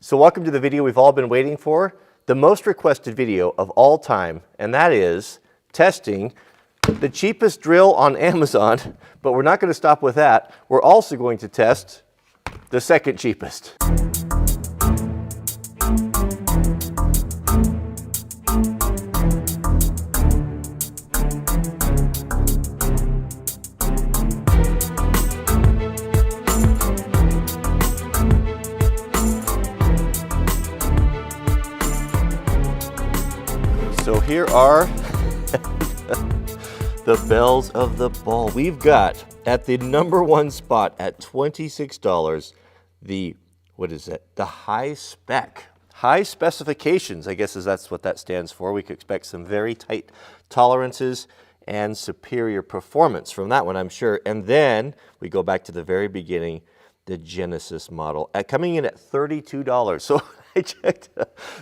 So welcome to the video we've all been waiting for, the most requested video of all time, and that is testing the cheapest drill on Amazon, but we're not going to stop with that. We're also going to test the second cheapest. So here are the bells of the ball. We've got at the #1 spot at $26, the, what is it? The high spec. High specifications, I guess that's what that stands for. We could expect some very tight tolerances and superior performance from that one, I'm sure. And then we go back to the very beginning, the Genesis model, coming in at $32. So I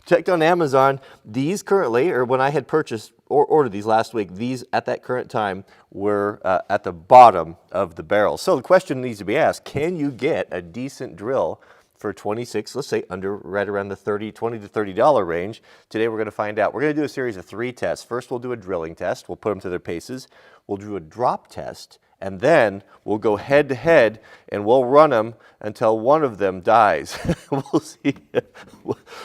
checked on Amazon. These currently, or when I had purchased or ordered these last week, these at that current time were at the bottom of the barrel. So the question needs to be asked, can you get a decent drill for 26, let's say right around the $20 to $30 range? Today we're going to find out. We're going to do a series of 3 tests. First we'll do a drilling test. We'll put them to their paces. We'll do a drop test. And then we'll go head to head and we'll run them until one of them dies.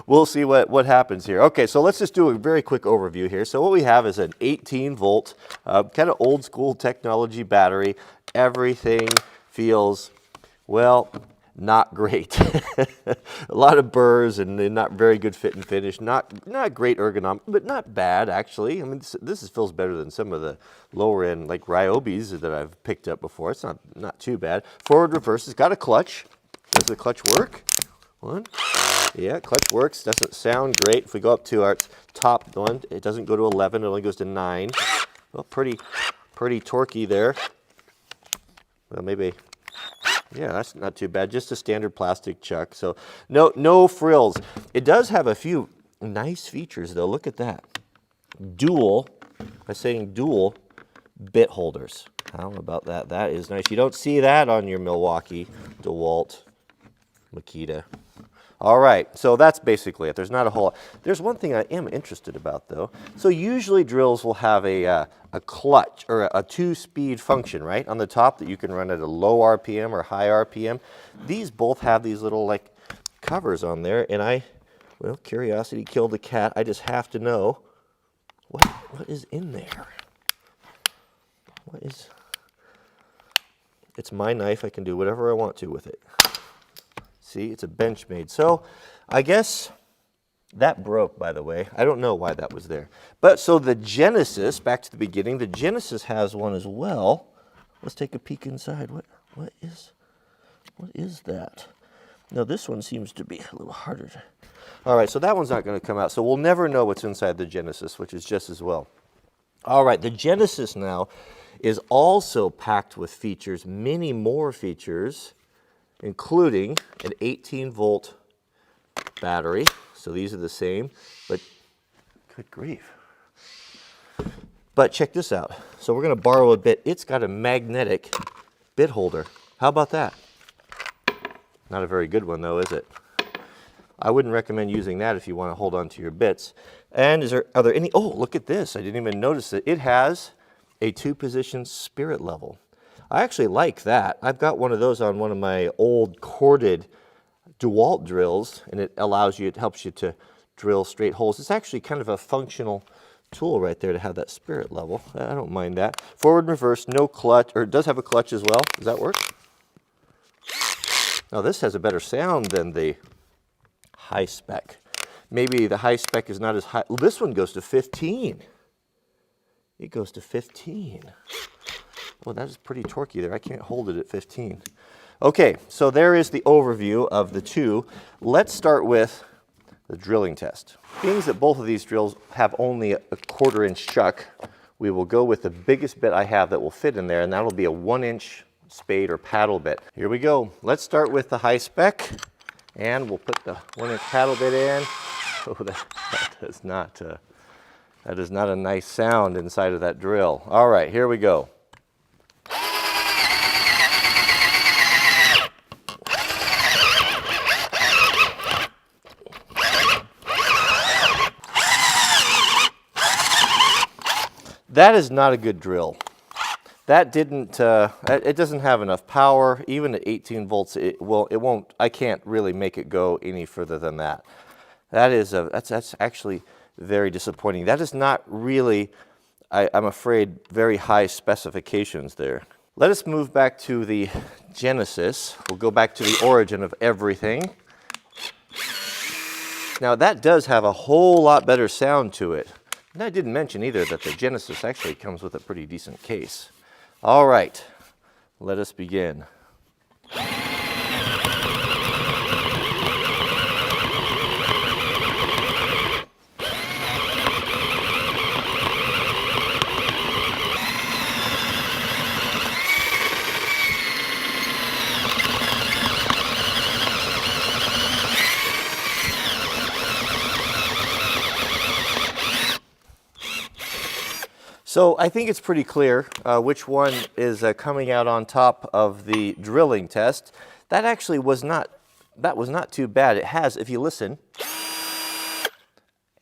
We'll see what happens here. Okay, so let's just do a very quick overview here. So what we have is an 18 volt, kind of old school technology battery. Everything feels, well, not great. A lot of burrs and not very good fit and finish. Not great ergonomic, but not bad actually. I mean, this feels better than some of the lower end like Ryobis that I've picked up before. It's not too bad. Forward reverse. It's got a clutch. Does the clutch work? One. Yeah, clutch works. Doesn't sound great. If we go up to our top one, it doesn't go to 11. It only goes to 9. Well, pretty torquey there. Well, maybe. Yeah, that's not too bad. Just a standard plastic chuck. So no frills. It does have a few nice features though. Look at that. Dual, I'm saying dual bit holders. How about that? That is nice. You don't see that on your Milwaukee, DeWalt, Makita. All right, so that's basically it. There's not a whole lot. There's one thing I am interested about though. So usually drills will have a clutch or a 2-speed function, right? On the top that you can run at a low RPM or high RPM. These both have these little like covers on there, and well, curiosity killed the cat. I just have to know what is in there. It's my knife. I can do whatever I want to with it. See, it's a Benchmade. So I guess that broke, by the way. I don't know why that was there. But so the Genesis, back to the beginning, the Genesis has one as well. Let's take a peek inside. What is that? Now this one seems to be a little harder to... All right, so that one's not going to come out. So we'll never know what's inside the Genesis, which is just as well. All right, the Genesis now is also packed with features, many more features, including an 18-volt battery. So these are the same, but good grief. But check this out. So we're going to borrow a bit. It's got a magnetic bit holder. How about that? Not a very good one though, is it? I wouldn't recommend using that if you want to hold on to your bits. And are there any, oh, look at this. I didn't even notice it. It has a 2-position spirit level. I actually like that. I've got one of those on one of my old corded DeWalt drills, and it helps you to drill straight holes. It's actually kind of a functional tool right there to have that spirit level. I don't mind that. Forward and reverse, no clutch, or it does have a clutch as well. Does that work? Now this has a better sound than the high spec. Maybe the high spec is not as high. Well, this one goes to 15. It goes to 15. Well, that is pretty torquey there. I can't hold it at 15. Okay, so there is the overview of the two. Let's start with the drilling test. Being that both of these drills have only a 1/4-inch chuck, we will go with the biggest bit I have that will fit in there, and that'll be a 1-inch spade or paddle bit. Here we go. Let's start with the high spec, and we'll put the 1-inch paddle bit in. Oh, that is not a nice sound inside of that drill. All right, here we go. That is not a good drill. That didn't, it doesn't have enough power. Even at 18 volts, it won't, I can't really make it go any further than that. That's actually very disappointing. That is not really, I'm afraid, very high specifications there. Let us move back to the Genesis. We'll go back to the origin of everything. Now that does have a whole lot better sound to it. And I didn't mention either that the Genesis actually comes with a pretty decent case. All right, let us begin. So I think it's pretty clear which one is coming out on top of the drilling test. That actually was not too bad. It has, if you listen,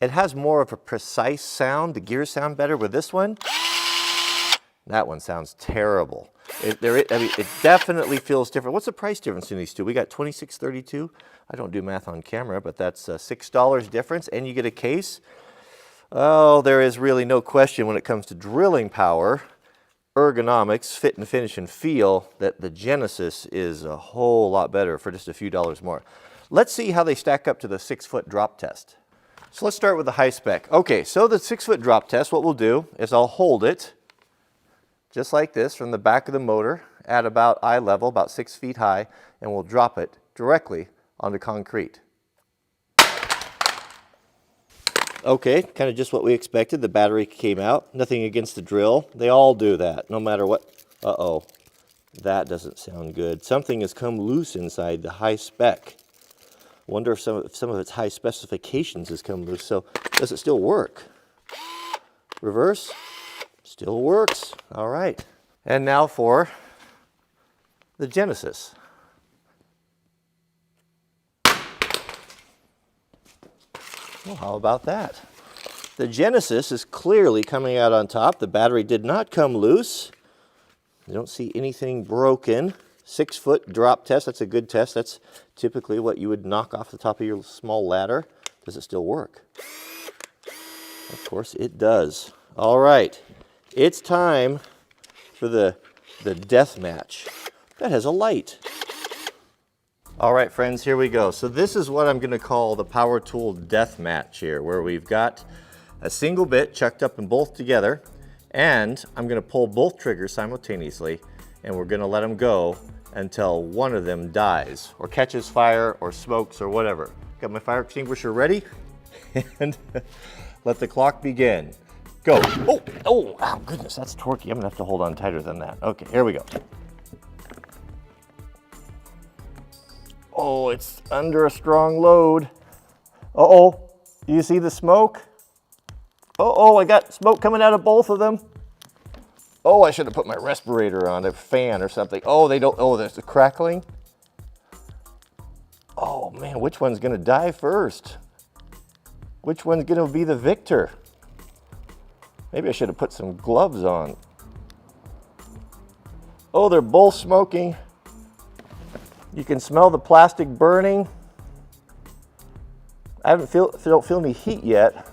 it has more of a precise sound. The gears sound better with this one. That one sounds terrible. I mean, it definitely feels different. What's the price difference in these two? We got $26.32. I don't do math on camera, but that's a $6 difference, and you get a case. Oh, there is really no question when it comes to drilling power, ergonomics, fit and finish and feel that the Genesis is a whole lot better for just a few dollars more. Let's see how they stack up to the 6-foot drop test. So let's start with the high spec. Okay, so the 6-foot drop test, what we'll do is I'll hold it just like this from the back of the motor at about eye level, about 6 feet high, and we'll drop it directly onto concrete. Okay, kind of just what we expected. The battery came out. Nothing against the drill. They all do that, no matter what. Uh-oh, that doesn't sound good. Something has come loose inside the high spec. Wonder if some of its high specifications has come loose. So, does it still work? Reverse, still works. All right. And now for the Genesis. Well, how about that? The Genesis is clearly coming out on top. The battery did not come loose. You don't see anything broken. 6-foot drop test, that's a good test. That's typically what you would knock off the top of your small ladder. Does it still work? Of course it does. All right, it's time for the death match. That has a light. All right, friends, here we go. So this is what I'm going to call the power tool death match here, where we've got a single bit chucked up and both together, and I'm going to pull both triggers simultaneously, and we're going to let them go until one of them dies, or catches fire, or smokes, or whatever. Got my fire extinguisher ready, and let the clock begin. Go. Oh, goodness, that's torquey. I'm going to have to hold on tighter than that. Okay, here we go. Oh, it's under a strong load. Uh-oh, you see the smoke? Uh-oh, I got smoke coming out of both of them. Oh, I should have put my respirator on, a fan or something. Oh, there's the crackling. Oh man, which one's gonna die first? Which one's gonna be the victor? Maybe I should have put some gloves on. Oh, they're both smoking. You can smell the plastic burning. I don't feel any heat yet.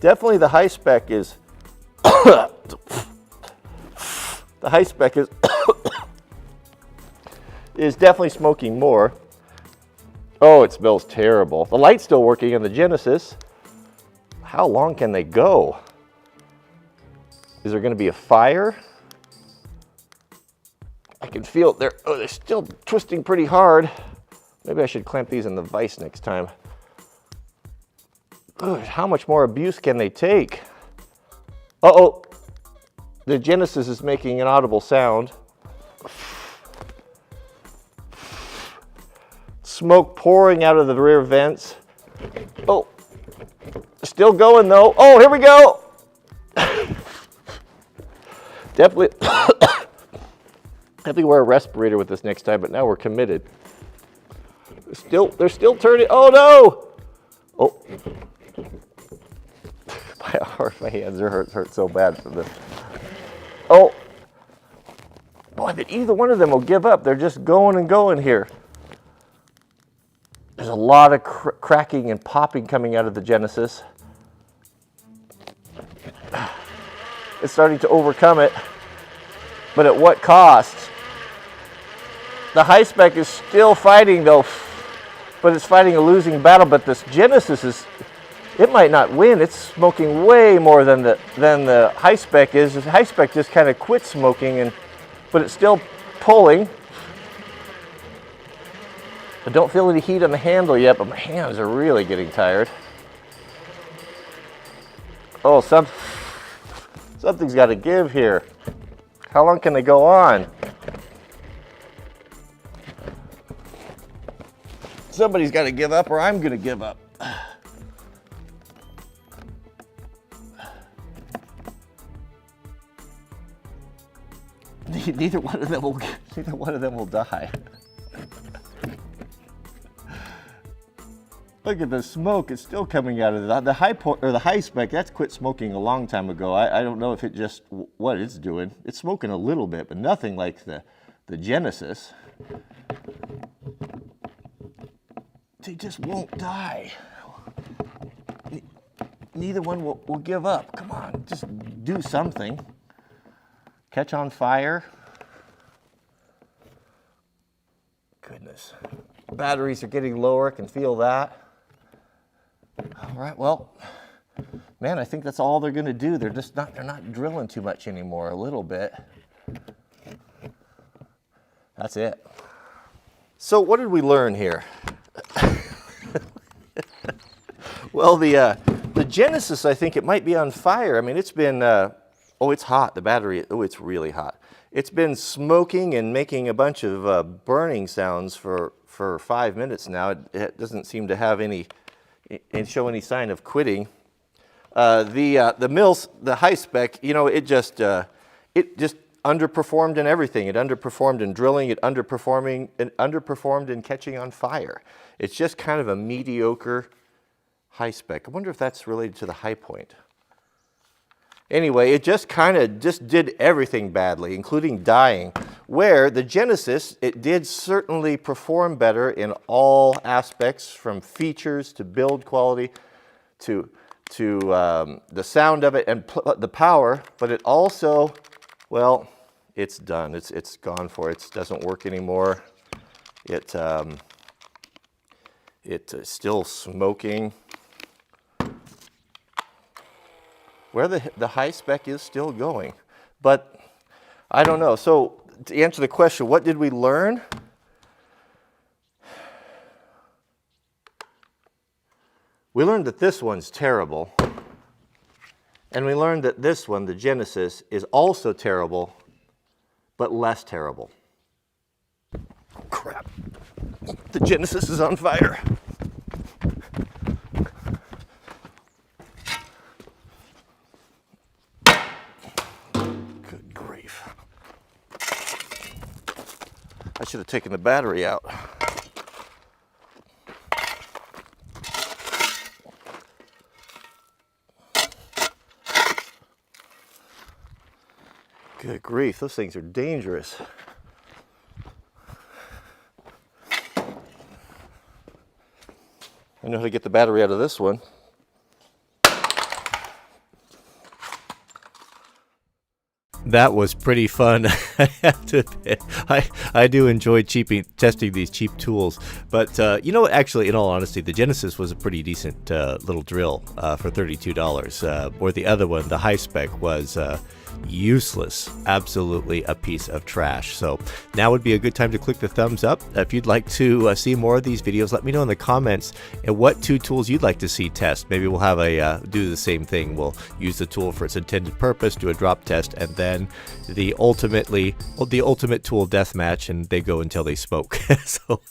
Definitely the high spec is, the high spec is definitely smoking more. Oh, it smells terrible. The light's still working on the Genesis. How long can they go? Is there gonna be a fire? I can feel they're still twisting pretty hard. Maybe I should clamp these in the vise next time. Ugh, how much more abuse can they take? Uh-oh, the Genesis is making an audible sound. Smoke pouring out of the rear vents. Oh, still going though. Oh, here we go. Definitely. I have to wear a respirator with this next time, but now we're committed. They're still turning. Oh no! Oh, my hands are hurt so bad from this. Oh, boy, that either one of them will give up. They're just going and going here. There's a lot of cracking and popping coming out of the Genesis. It's starting to overcome it, but at what cost? The high spec is still fighting though, but it's fighting a losing battle. But this Genesis it might not win. It's smoking way more than the high spec is. The high spec just kind of quit smoking, but it's still pulling. I don't feel any heat on the handle yet, but my hands are really getting tired. Oh, something's got to give here. How long can they go on? Somebody's got to give up, or I'm going to give up. Neither one of them will die. Look at the smoke; it's still coming out of the high spec. That's quit smoking a long time ago. I don't know if it just what it's doing. It's smoking a little bit, but nothing like the Genesis. They just won't die. Neither one will give up. Come on, just do something. Catch on fire. Goodness. Batteries are getting lower, I can feel that. All right, well, man, I think that's all they're gonna do. They're not drilling too much anymore, a little bit. That's it. So what did we learn here? Well, the Genesis, I think it might be on fire. I mean, it's been, oh, it's hot, the battery, oh, it's really hot. It's been smoking and making a bunch of burning sounds for 5 minutes now. It doesn't seem to have show any sign of quitting. The mills, the high spec, you know, it just underperformed in everything. It underperformed in drilling. It underperformed in catching on fire. It's just kind of a mediocre high spec. I wonder if that's related to the high point. Anyway, it just kind of did everything badly, including dying, where the Genesis, it did certainly perform better in all aspects, from features to build quality to the sound of it and the power, but it also, well, it's done. It's gone for it. It doesn't work anymore. It's still smoking. Where the high spec is still going, but I don't know. So to answer the question, what did we learn? We learned that this one's terrible, and we learned that this one, the Genesis, is also terrible, but less terrible. Crap, the Genesis is on fire. I should have taken the battery out. Good grief, those things are dangerous. I know how to get the battery out of this one. That was pretty fun. I have to admit, I do enjoy testing these cheap tools. But you know what? Actually, in all honesty, the Genesis was a pretty decent little drill for $32. Or the other one, the high spec, was useless. Absolutely a piece of trash. So now would be a good time to click the thumbs up. If you'd like to see more of these videos, let me know in the comments what two tools you'd like to see test. Maybe we'll have do the same thing. We'll use the tool for its intended purpose, do a drop test, and then the ultimate tool deathmatch, and they go until they smoke. So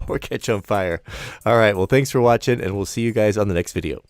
or catch on fire. All right, well, thanks for watching, and we'll see you guys on the next video.